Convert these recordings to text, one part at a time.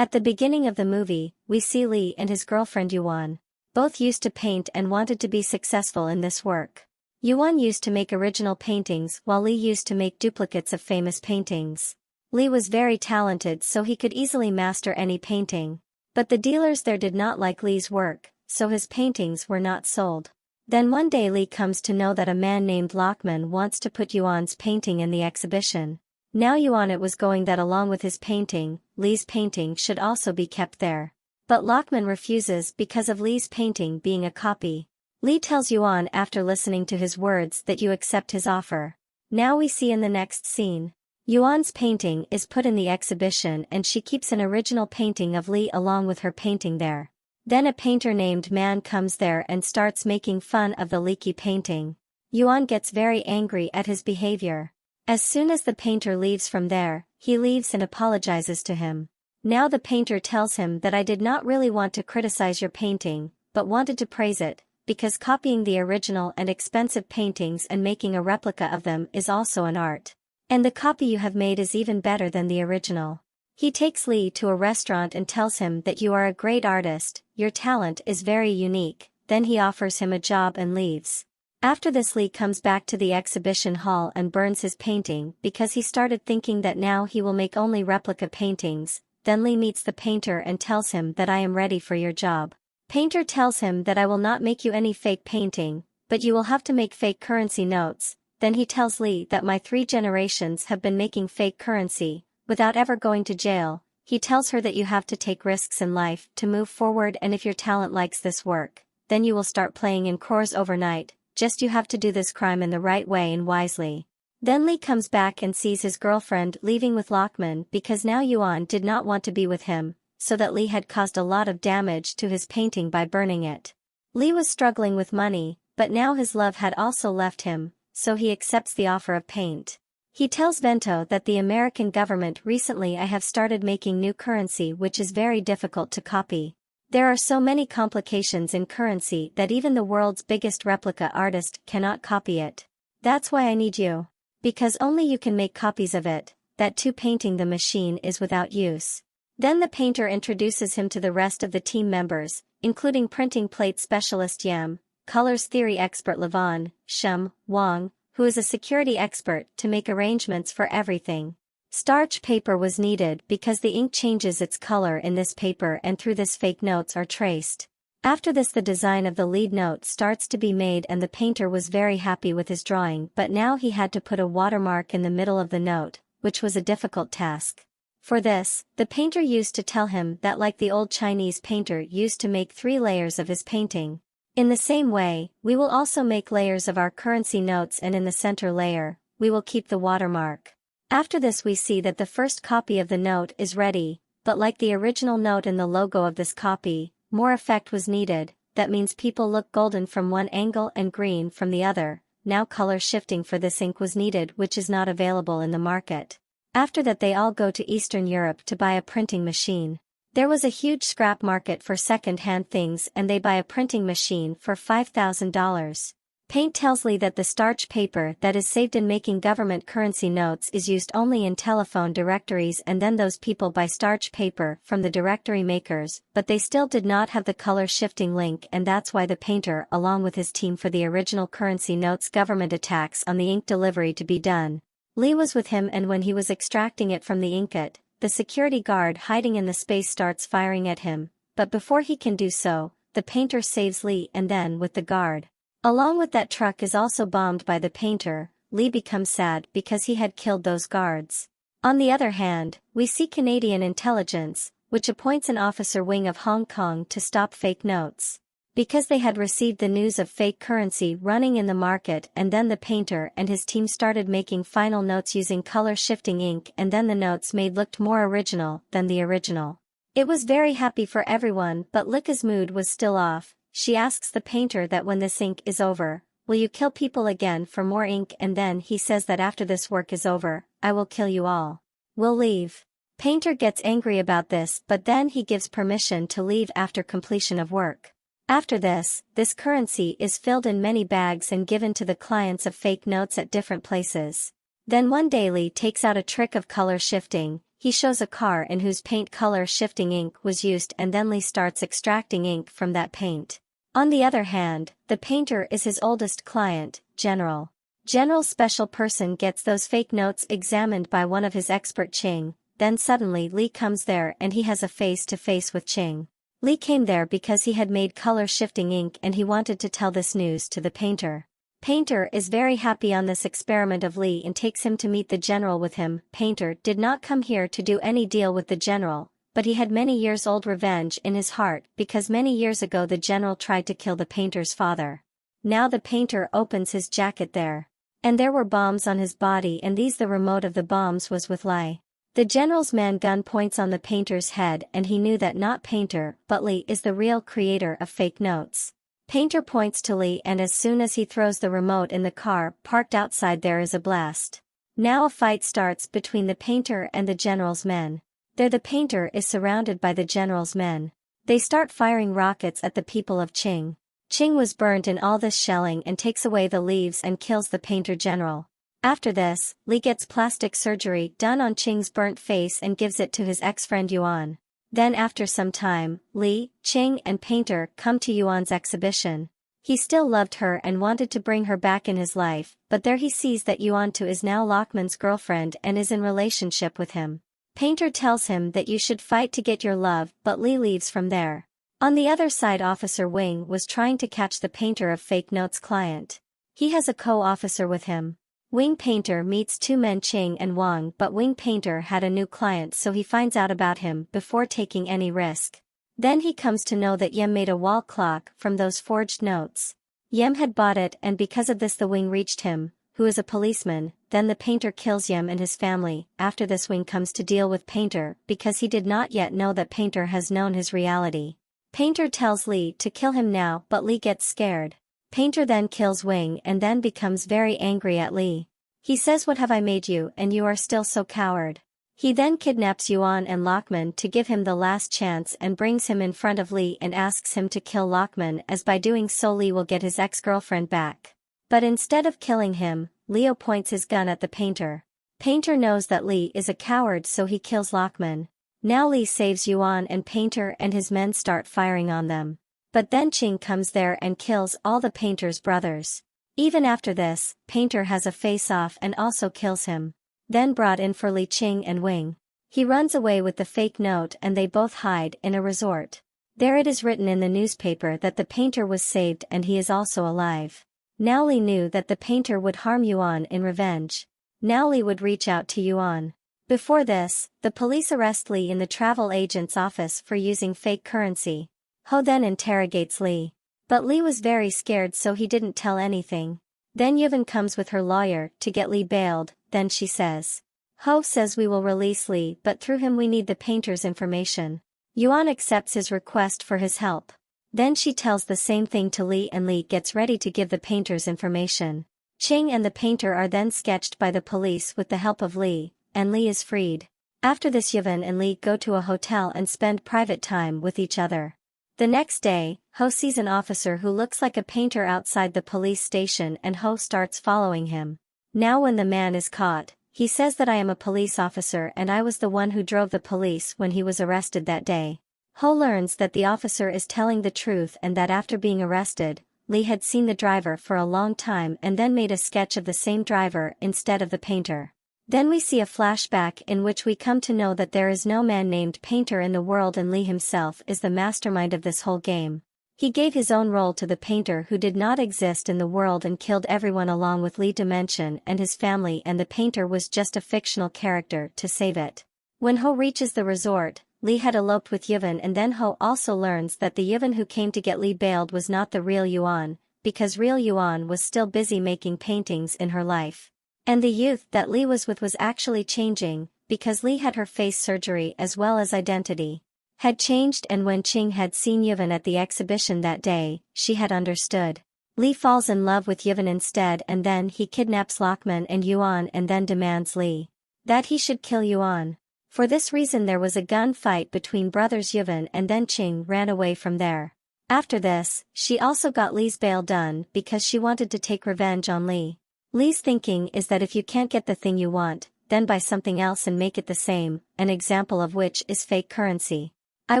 At the beginning of the movie, we see Lee and his girlfriend Yuan. Both used to paint and wanted to be successful in this work. Yuan used to make original paintings while Lee used to make duplicates of famous paintings. Lee was very talented so he could easily master any painting. But the dealers there did not like Lee's work, so his paintings were not sold. Then one day Lee comes to know that a man named Lockman wants to put Yuan's painting in the exhibition. Now Yuan it was going that along with his painting, Lee's painting should also be kept there. But Lockman refuses because of Lee's painting being a copy. Lee tells Yuan after listening to his words that you accept his offer. Now we see in the next scene. Yuan's painting is put in the exhibition and she keeps an original painting of Lee along with her painting there. Then a painter named Man comes there and starts making fun of the leaky painting. Yuan gets very angry at his behavior. As soon as the painter leaves from there, he leaves and apologizes to him. Now the painter tells him that I did not really want to criticize your painting, but wanted to praise it, because copying the original and expensive paintings and making a replica of them is also an art. And the copy you have made is even better than the original. He takes Lee to a restaurant and tells him that you are a great artist, your talent is very unique, then he offers him a job and leaves. After this Lee comes back to the exhibition hall and burns his painting because he started thinking that now he will make only replica paintings. Then Lee meets the painter and tells him that I am ready for your job. Painter tells him that I will not make you any fake painting, but you will have to make fake currency notes. Then he tells Lee that my 3 generations have been making fake currency, without ever going to jail. He tells her that you have to take risks in life to move forward, and if your talent likes this work, then you will start playing in crores overnight, just you have to do this crime in the right way and wisely. Then Lee comes back and sees his girlfriend leaving with Lockman because now Yuan did not want to be with him, so that Lee had caused a lot of damage to his painting by burning it. Lee was struggling with money, but now his love had also left him, so he accepts the offer of paint. He tells Vento that the American government recently I have started making new currency which is very difficult to copy. There are so many complications in currency that even the world's biggest replica artist cannot copy it. That's why I need you. Because only you can make copies of it, that too painting the machine is without use. Then the painter introduces him to the rest of the team members, including printing plate specialist Yam, colors theory expert Levon, Shum, Wang, who is a security expert to make arrangements for everything. Starch paper was needed because the ink changes its color in this paper and through this fake notes are traced. After this the design of the lead note starts to be made and the painter was very happy with his drawing, but now he had to put a watermark in the middle of the note, which was a difficult task. For this, the painter used to tell him that like the old Chinese painter used to make 3 layers of his painting. In the same way, we will also make layers of our currency notes and in the center layer, we will keep the watermark. After this we see that the first copy of the note is ready, but like the original note in the logo of this copy, more effect was needed. That means people look golden from one angle and green from the other. Now color shifting for this ink was needed which is not available in the market. After that they all go to Eastern Europe to buy a printing machine. There was a huge scrap market for second-hand things and they buy a printing machine for $5,000. Paint tells Lee that the starch paper that is saved in making government currency notes is used only in telephone directories and then those people buy starch paper from the directory makers, but they still did not have the color shifting link and that's why the painter along with his team for the original currency notes government attacks on the ink delivery to be done. Lee was with him and when he was extracting it from the inket, the security guard hiding in the space starts firing at him, but before he can do so, the painter saves Lee and then with the guard. Along with that truck is also bombed by the painter. Lee becomes sad because he had killed those guards. On the other hand, we see Canadian intelligence, which appoints an officer wing of Hong Kong to stop fake notes. Because they had received the news of fake currency running in the market and then the painter and his team started making final notes using color shifting ink and then the notes made looked more original than the original. It was very happy for everyone but Lika's mood was still off. She asks the painter that when this ink is over, will you kill people again for more ink and then he says that after this work is over, I will kill you all. We'll leave. Painter gets angry about this but then he gives permission to leave after completion of work. After this currency is filled in many bags and given to the clients of fake notes at different places. Then one day Lee takes out a trick of color shifting. He shows a car in whose paint color shifting ink was used, and then Lee starts extracting ink from that paint. On the other hand, the painter is his oldest client, General. General's special person gets those fake notes examined by one of his expert Ching. Then suddenly Lee comes there and he has a face-to-face with Ching. Lee came there because he had made color-shifting ink and he wanted to tell this news to the painter. Painter is very happy on this experiment of Lee and takes him to meet the general with him. Painter did not come here to do any deal with the general, but he had many years old revenge in his heart because many years ago the general tried to kill the painter's father. Now the painter opens his jacket there. And there were bombs on his body, and the remote of the bombs was with Lee. The general's man gun points on the painter's head and he knew that not Painter but Lee is the real creator of fake notes. Painter points to Lee and as soon as he throws the remote in the car parked outside there is a blast. Now a fight starts between the painter and the general's men. There the painter is surrounded by the general's men. They start firing rockets at the people of Ching. Ching was burnt in all this shelling and takes away the leaves and kills the painter general. After this, Lee gets plastic surgery done on Ching's burnt face and gives it to his ex-friend Yuan. Then after some time, Lee, Ching and Painter come to Yuan's exhibition. He still loved her and wanted to bring her back in his life, but there he sees that Yuan too is now Lockman's girlfriend and is in relationship with him. Painter tells him that you should fight to get your love, but Lee leaves from there. On the other side, Officer Wing was trying to catch the painter of fake notes client. He has a co-officer with him. Wing Painter meets two men Ching and Wang, but Wing Painter had a new client so he finds out about him before taking any risk. Then he comes to know that Yem made a wall clock from those forged notes. Yem had bought it and because of this the Wing reached him, who is a policeman. Then the painter kills Yem and his family. After this Wing comes to deal with Painter because he did not yet know that Painter has known his reality. Painter tells Lee to kill him now but Lee gets scared. Painter then kills Wing and then becomes very angry at Lee. He says, "What have I made you and you are still so coward?" He then kidnaps Yuan and Lockman to give him the last chance and brings him in front of Lee and asks him to kill Lockman as by doing so Lee will get his ex-girlfriend back. But instead of killing him, Leo points his gun at the painter. Painter knows that Lee is a coward so he kills Lockman. Now Lee saves Yuan and Painter and his men start firing on them. But then Ching comes there and kills all the painter's brothers. Even after this, Painter has a face-off and also kills him. Then brought in for Lee, Ching and Wing. He runs away with the fake note and they both hide in a resort. There it is written in the newspaper that the painter was saved and he is also alive. Now Lee knew that the painter would harm Yuan in revenge. Now Lee would reach out to Yuan. Before this, the police arrest Lee in the travel agent's office for using fake currency. Ho then interrogates Lee. But Lee was very scared so he didn't tell anything. Then Yevon comes with her lawyer to get Lee bailed, then she says. Ho says we will release Lee but through him we need the painter's information. Yuan accepts his request for his help. Then she tells the same thing to Lee and Lee gets ready to give the painter's information. Ching and the painter are then sketched by the police with the help of Lee, and Lee is freed. After this Yevon and Lee go to a hotel and spend private time with each other. The next day, Ho sees an officer who looks like a painter outside the police station and Ho starts following him. Now when the man is caught, he says that I am a police officer and I was the one who drove the police when he was arrested that day. Ho learns that the officer is telling the truth and that after being arrested, Lee had seen the driver for a long time and then made a sketch of the same driver instead of the painter. Then we see a flashback in which we come to know that there is no man named Painter in the world and Lee himself is the mastermind of this whole game. He gave his own role to the painter who did not exist in the world and killed everyone along with Lee Dimension and his family and the painter was just a fictional character to save it. When Ho reaches the resort, Lee had eloped with Yevon and then Ho also learns that the Yevon who came to get Lee bailed was not the real Yuan, because real Yuan was still busy making paintings in her life. And the youth that Lee was with was actually changing, because Lee had her face surgery as well as identity had changed and when Ching had seen Yevon at the exhibition that day, she had understood. Lee falls in love with Yevon instead and then he kidnaps Lockman and Yuan and then demands Lee that he should kill Yuan. For this reason there was a gun fight between brothers Yevon and then Ching ran away from there. After this, she also got Lee's bail done because she wanted to take revenge on Lee. Lee's thinking is that if you can't get the thing you want, then buy something else and make it the same, an example of which is fake currency. I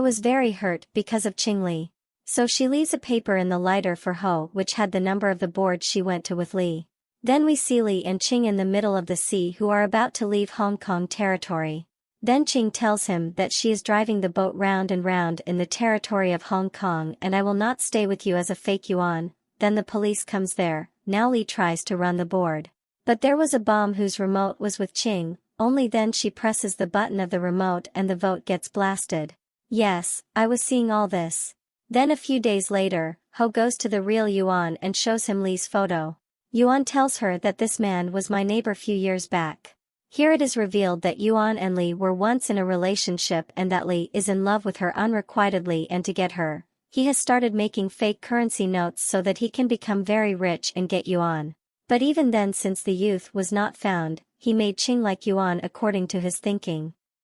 was very hurt because of Ching Li. So she leaves a paper in the lighter for Ho which had the number of the board she went to with Li. Then we see Li and Ching in the middle of the sea who are about to leave Hong Kong territory. Then Ching tells him that she is driving the boat round and round in the territory of Hong Kong and I will not stay with you as a fake yuan. Then the police comes there. Now Li tries to run the board. But there was a bomb whose remote was with Ching, only then she presses the button of the remote and the vote gets blasted. Yes, I was seeing all this. Then a few days later, Ho goes to the real Yuan and shows him Li's photo. Yuan tells her that this man was my neighbor few years back. Here it is revealed that Yuan and Li were once in a relationship and that Li is in love with her unrequitedly, and to get her, he has started making fake currency notes so that he can become very rich and get Yuan. But even then, since the youth was not found, he made Ching like Yuan according to his thinking.